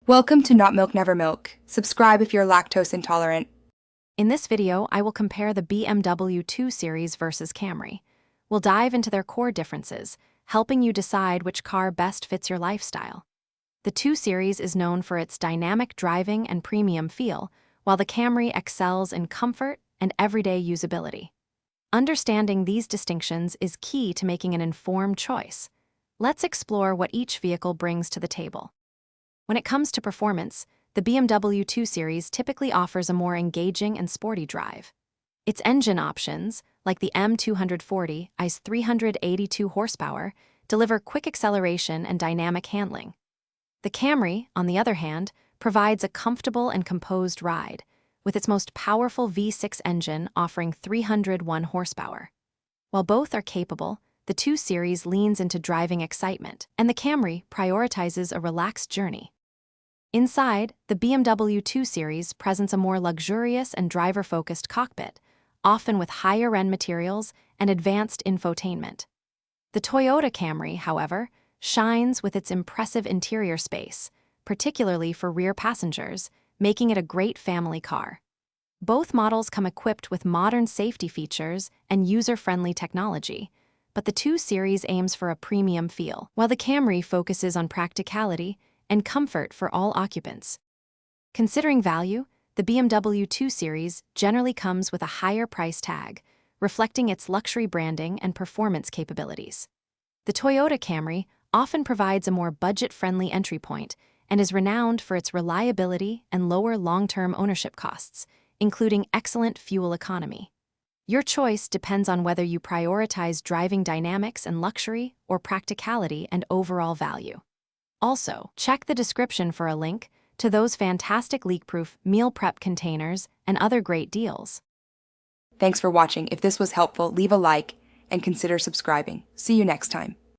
Welcome to Not Milk Never Milk. Subscribe if you're lactose intolerant. In this video, I will compare the BMW 2 Series versus Camry. We'll dive into their core differences, helping you decide which car best fits your lifestyle. The 2 Series is known for its dynamic driving and premium feel, while the Camry excels in comfort and everyday usability. Understanding these distinctions is key to making an informed choice. Let's explore what each vehicle brings to the table. When it comes to performance, the BMW 2 Series typically offers a more engaging and sporty drive. Its engine options, like the M240 i's 382 horsepower, deliver quick acceleration and dynamic handling. The Camry, on the other hand, provides a comfortable and composed ride, with its most powerful V6 engine offering 301 horsepower. While both are capable, the 2 Series leans into driving excitement, and the Camry prioritizes a relaxed journey. Inside, the BMW 2 Series presents a more luxurious and driver-focused cockpit, often with higher-end materials and advanced infotainment. The Toyota Camry, however, shines with its impressive interior space, particularly for rear passengers, making it a great family car. Both models come equipped with modern safety features and user-friendly technology, but the 2 Series aims for a premium feel, while the Camry focuses on practicality and comfort for all occupants. Considering value, the BMW 2 Series generally comes with a higher price tag, reflecting its luxury branding and performance capabilities. The Toyota Camry often provides a more budget-friendly entry point and is renowned for its reliability and lower long-term ownership costs, including excellent fuel economy. Your choice depends on whether you prioritize driving dynamics and luxury or practicality and overall value. Also, check the description for a link to those fantastic leak-proof meal prep containers and other great deals. Thanks for watching. If this was helpful, leave a like and consider subscribing. See you next time.